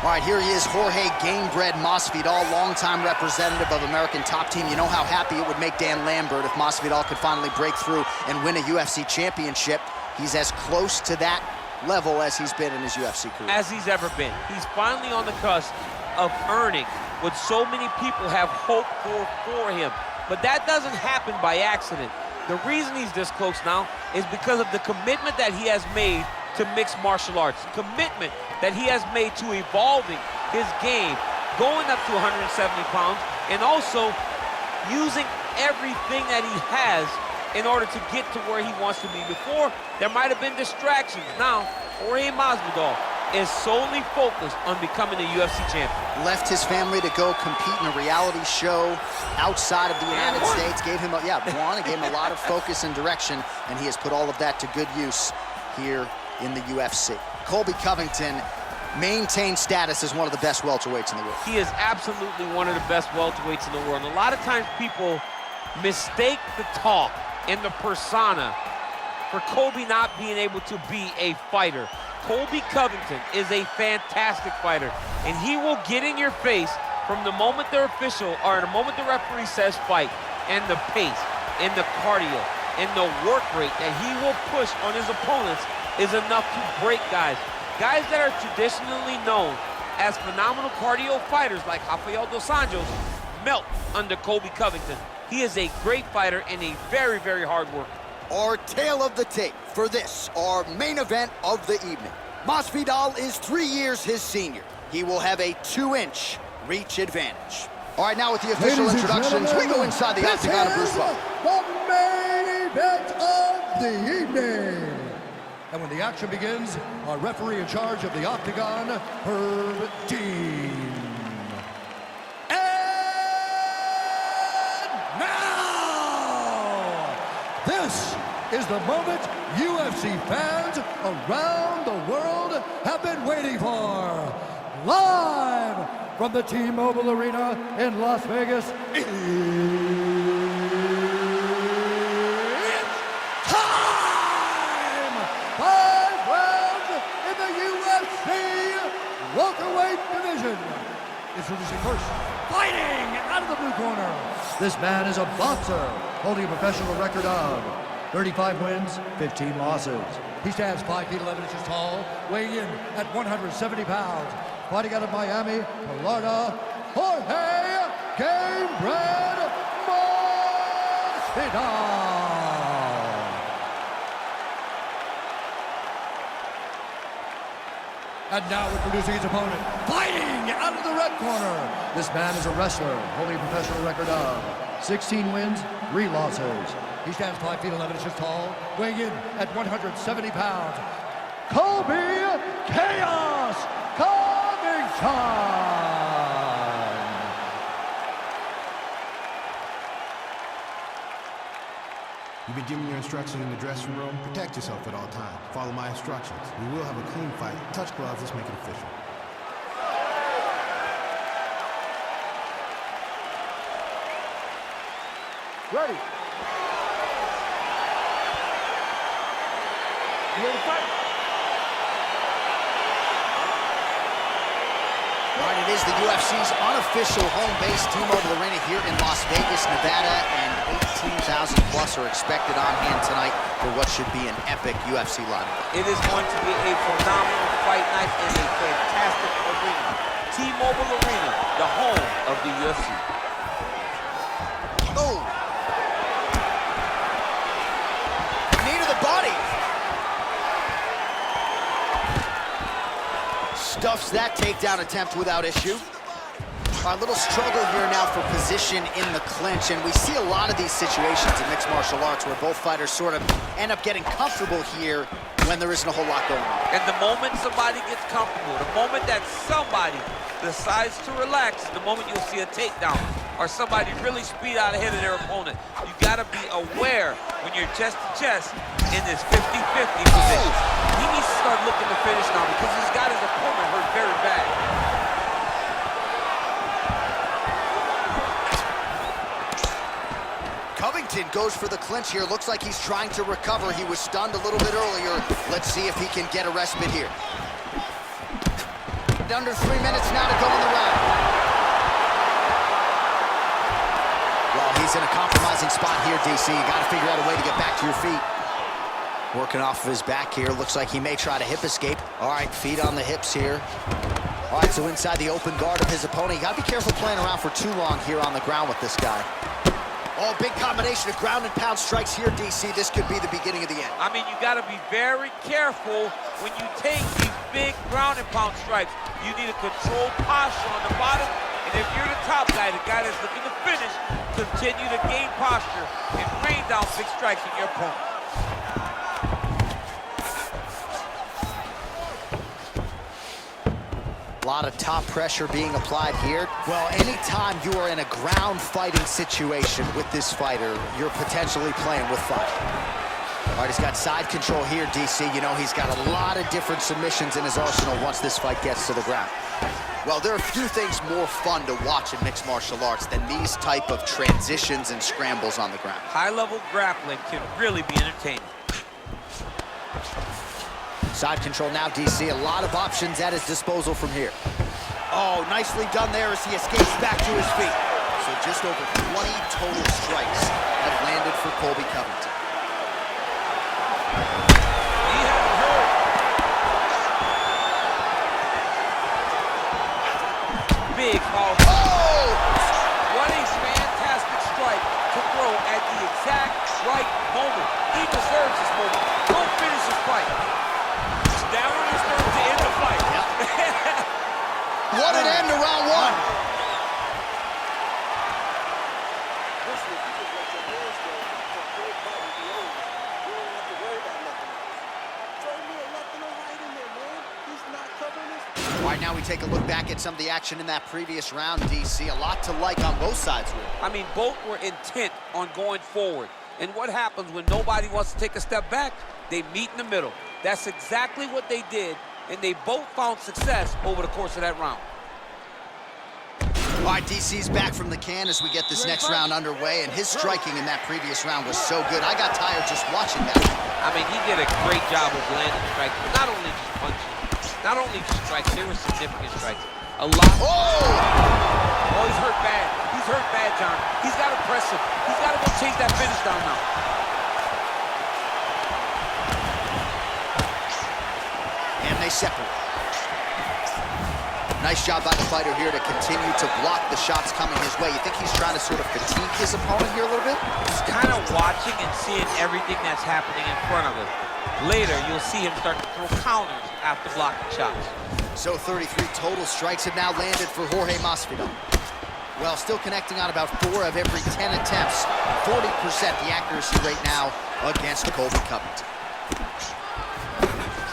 All right, here he is, Jorge Gamebred Masvidal, longtime representative of American Top Team. You know how happy it would make Dan Lambert if Masvidal could finally break through and win a UFC championship. He's as close to that level as he's been in his UFC career. As he's ever been. He's finally on the cusp of earning what so many people have hoped for him. But that doesn't happen by accident. The reason he's this close now is because of the commitment that he has made to mixed martial arts, commitment that he has made to evolving his game, going up to 170 pounds, and also using everything that he has in order to get to where he wants to be. Before, there might have been distractions. Now, Jorge Masvidal is solely focused on becoming a UFC champion. Left his family to go compete in a reality show outside of the United States. Gave him, gave him a lot of focus and direction, and he has put all of that to good use here in the UFC. Colbi Kovington maintains status as one of the best welterweights in the world. He is absolutely one of the best welterweights in the world. And a lot of times people mistake the talk and the persona for Colbi not being able to be a fighter. Colbi Kovington is a fantastic fighter, and he will get in your face from the moment the official, or the moment the referee says fight, and the pace, and the cardio, and the work rate that he will push on his opponents is enough to break guys. Guys that are traditionally known as phenomenal cardio fighters like Rafael dos Anjos melt under Colbi Kovington. He is a great fighter and a very, very hard worker. Our tale of the tape for this, our main event of the evening. Masvidal is 3 years his senior. He will have a 2-inch reach advantage. All right, now with the official introductions, we go inside the octagon of Bruce Buffer. The main event of the evening. And when the action begins, our referee in charge of the octagon, Herb Dean. And now, this is the moment UFC fans around the world have been waiting for. Live from the T-Mobile Arena in Las Vegas, it's time! 5 rounds in the UFC welterweight division. Introducing first, fighting out of the blue corner. This man is a boxer, holding a professional record of 35 wins, 15 losses. He stands 5 feet 11 inches tall, weighing in at 170 pounds. Fighting out of Miami, Florida, Jorge Gamebred Masvidal. And now introducing his opponent, fighting out of the red corner. This man is a wrestler, holding a professional record of 16 wins, 3 losses. He stands 5 feet 11 inches tall, weighing in at 170 pounds. Colby Chaos Kovington. You've been given your instructions in the dressing room. Protect yourself at all times. Follow my instructions. We will have a clean fight. Touch gloves, let's make it official. Ready. You ready to fight? All right, it is the UFC's unofficial home base, T-Mobile Arena here in Las Vegas, Nevada, and 18,000 plus are expected on hand tonight for what should be an epic UFC lineup. It is going to be a phenomenal fight night and a fantastic arena. T-Mobile Arena, the home of the UFC. Oh! Knee to the body. Stuffs that takedown attempt without issue. A little struggle here now for position in the clinch, and we see a lot of these situations in mixed martial arts where both fighters sort of end up getting comfortable here when there isn't a whole lot going on. And the moment somebody gets comfortable, the moment that somebody decides to relax, the moment you'll see a takedown or somebody really speed out ahead of their opponent. You gotta be aware when you're chest to chest in this 50-50 position. He needs to start looking to finish now because he's got his opponent hurt very bad. Covington goes for the clinch here. Looks like he's trying to recover. He was stunned a little bit earlier. Let's see if he can get a respite here. round. Under 3 minutes now to go in the round. Well, he's in a compromising spot here, DC. You got to figure out a way to get back to your feet. Working off of his back here. Looks like he may try to hip escape. All right, feet on the hips here. All right, so inside the open guard of his opponent. You got to be careful playing around for too long here on the ground with this guy. Oh, big combination of ground and pound strikes here, DC. This could be the beginning of the end. I mean, you got to be very careful when you take these big ground and pound strikes. You need a controlled posture on the bottom. And if you're the top guy, the guy that's looking to finish, continue to gain posture and rain down big strikes on your opponent. A lot of top pressure being applied here. Well, anytime you are in a ground fighting situation with this fighter, you're potentially playing with fire. All right, he's got side control here, DC. You know, he's got a lot of different submissions in his arsenal once this fight gets to the ground. Well, there are few things more fun to watch in mixed martial arts than these type of transitions and scrambles on the ground. High-level grappling can really be entertaining. Side control now, DC. A lot of options at his disposal from here. Oh, nicely done there as he escapes back to his feet. So just over 20 total strikes have landed for Colbi Kovington. He had it hurt. Big powerful. Oh! What a fantastic strike to throw at the exact right moment. He deserves this moment. Don't finish this fight. Down on his nose to end the fight. Yep. What an end to round one. All right, now we take a look back at some of the action in that previous round, DC. A lot to like on both sides, really. I mean, both were intent on going forward. And what happens when nobody wants to take a step back? They meet in the middle. That's exactly what they did, and they both found success over the course of that round. All right, DC's back from the can as we get this next round underway, and his striking in that previous round was so good. I got tired just watching that. I mean, he did a great job of landing strikes, but not only just punching, not only just strikes, they were significant strikes. A lot. Oh, he's hurt bad. He's hurt bad, John. He's got to press him. He's got to go chase that finish down now. And they separate. Nice job by the fighter here to continue to block the shots coming his way. You think he's trying to sort of fatigue his opponent here a little bit? He's kind of watching and seeing everything that's happening in front of him. Later, you'll see him start to throw counters after blocking shots. So 33 total strikes have now landed for Хорхе Масвидал. Well, still connecting on about 4 of every 10 attempts. 40% the accuracy rate now against Colbi Kovington.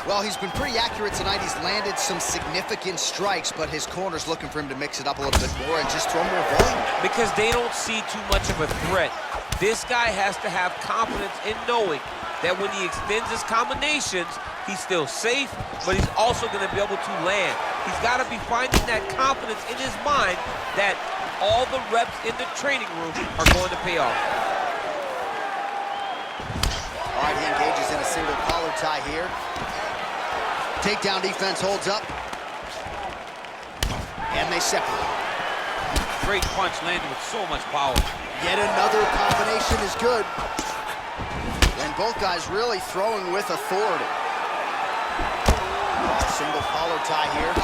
Well, he's been pretty accurate tonight. He's landed some significant strikes, but his corner's looking for him to mix it up a little bit more and just throw more volume. Because they don't see too much of a threat. This guy has to have confidence in knowing that when he extends his combinations, he's still safe, but he's also going to be able to land. He's got to be finding that confidence in his mind that all the reps in the training room are going to pay off. All right, he engages in a single collar tie here. Takedown defense holds up. And they separate. Great punch landed with so much power. Yet another combination is good. And both guys really throwing with authority. Single collar tie here.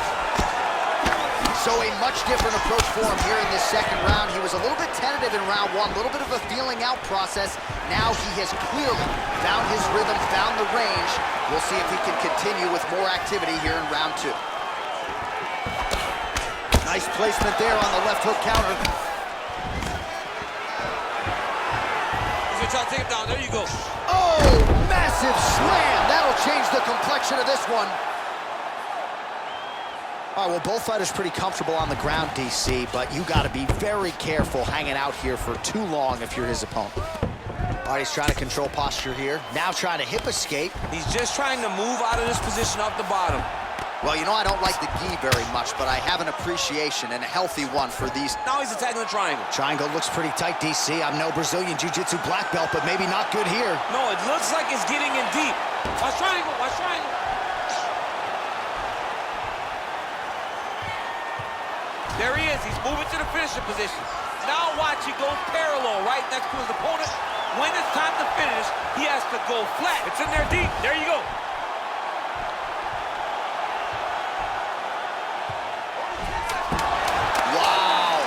So a much different approach for him here in this second round. He was a little bit tentative in round one, a little bit of a feeling out process. Now he has clearly found his rhythm, found the range. We'll see if he can continue with more activity here in round two. Nice placement there on the left hook counter. He's gonna try to take him down. There you go. Oh, massive slam. That'll change the complexion of this one. All right, well, both fighters pretty comfortable on the ground, DC, but you got to be very careful hanging out here for too long if you're his opponent. All right, he's trying to control posture here. Now trying to hip escape. He's just trying to move out of this position off the bottom. Well, you know, I don't like the gi very much, but I have an appreciation and a healthy one for these. Now he's attacking the triangle. Triangle looks pretty tight, DC. I'm no Brazilian Jiu-Jitsu black belt, but maybe not good here. No, it looks like it's getting in deep. Watch triangle, watch triangle. There he is. He's moving to the finishing position. Now watch, he goes parallel right next to his opponent. When it's time to finish, he has to go flat. It's in there deep. There you go. Wow.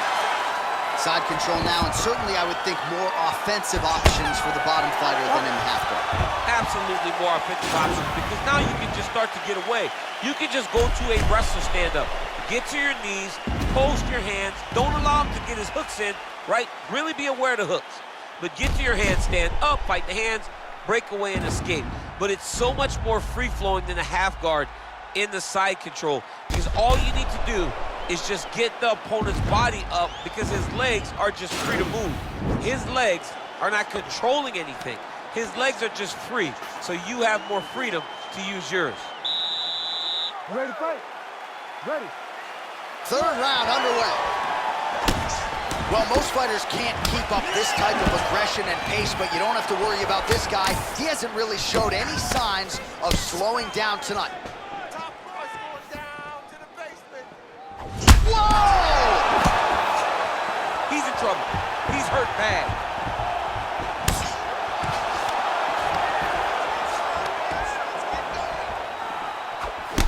Side control now, and certainly I would think more offensive options for the bottom fighter than in the half guard. Absolutely more offensive options, because now you can just start to get away. You can just go to a wrestler stand-up. Get to your knees, post your hands, don't allow him to get his hooks in, right? Really be aware of the hooks. But get to your hands, stand up, fight the hands, break away and escape. But it's so much more free-flowing than a half guard in the side control, because all you need to do is just get the opponent's body up, because his legs are just free to move. His legs are not controlling anything. His legs are just free, so you have more freedom to use yours. You ready to fight? Ready. Third round underway. Well, most fighters can't keep up this type of aggression and pace, but you don't have to worry about this guy. He hasn't really showed any signs of slowing down tonight. Whoa! He's in trouble. He's hurt bad.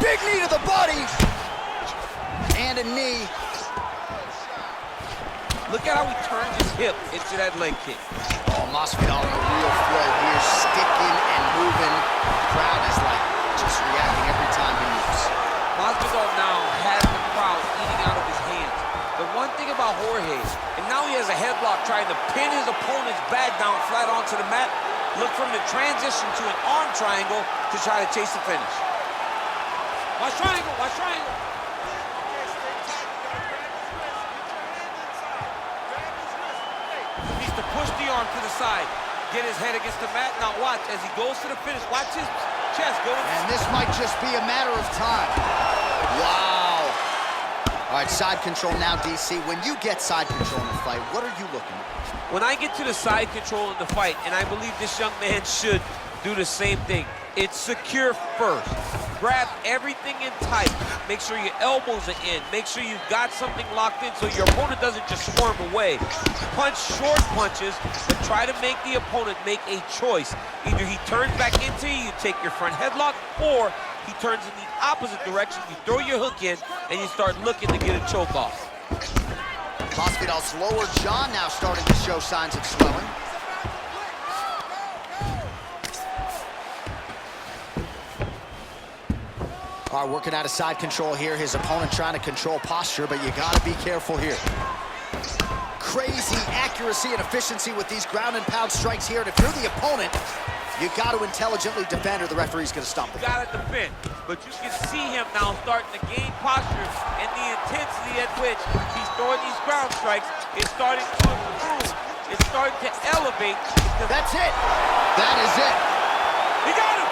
Big knee to the body. And a knee. Look at how he turns his hip into that leg kick. Oh, Masvidal in a real flow here, sticking and moving. The crowd is like just reacting every time he moves. Masvidal now has the crowd eating out of his hands. The one thing about Jorge, and now he has a headlock trying to pin his opponent's back down flat onto the mat. Look from the transition to an arm triangle to try to chase the finish. Watch triangle, watch triangle. Needs to push the arm to the side, get his head against the mat. Now watch, as he goes to the finish, watch his chest go to the... And this might just be a matter of time. Wow. All right, side control now, DC. When you get side control in the fight, what are you looking at? When I get to the side control in the fight, and I believe this young man should do the same thing, it's secure first. Grab everything in tight. Make sure your elbows are in. Make sure you've got something locked in so your opponent doesn't just swarm away. Punch short punches, but try to make the opponent make a choice. Either he turns back into you, you take your front headlock, or he turns in the opposite direction, you throw your hook in, and you start looking to get a choke off. Masvidal's lower jaw now starting to show signs of swelling. All right, working out of side control here. His opponent trying to control posture, but you gotta be careful here. Crazy accuracy and efficiency with these ground and pound strikes here. And if you're the opponent, you got to intelligently defend or the referee's gonna stop the fight. Got to defend, but you can see him now starting to gain posture, and the intensity at which he's throwing these ground strikes is starting to improve. It's starting to elevate. That's it. That is it. He got him.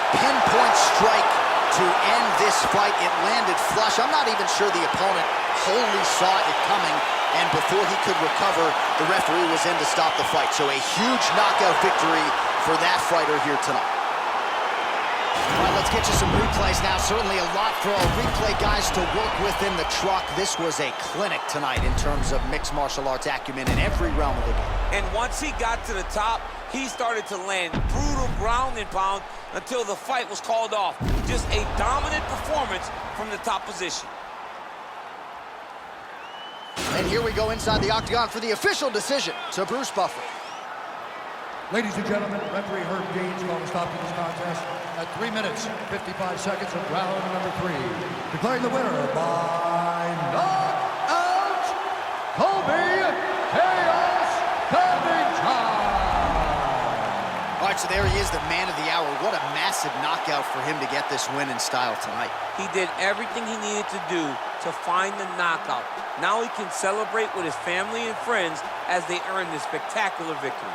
Pinpoint strike to end this fight. It landed flush. I'm not even sure the opponent wholly saw it coming, and before he could recover, the referee was in to stop the fight. So a huge knockout victory for that fighter here tonight. All right, let's get you some replays now. Certainly a lot for our replay guys to work with in the truck. This was a clinic tonight in terms of mixed martial arts acumen in every realm of the game. And once he got to the top, he started to land brutal ground and pound until the fight was called off. Just a dominant performance from the top position. And here we go inside the octagon for the official decision to Bruce Buffer. Ladies and gentlemen, referee Herb Dean's going to stop to this contest at 3 minutes, 55 seconds of round number 3. Declaring the winner by knockout, Colbi Kovingtton. All right, so there he is, the man of the hour. What a massive knockout for him to get this win in style tonight. He did everything he needed to do to find the knockout. Now he can celebrate with his family and friends as they earn this spectacular victory.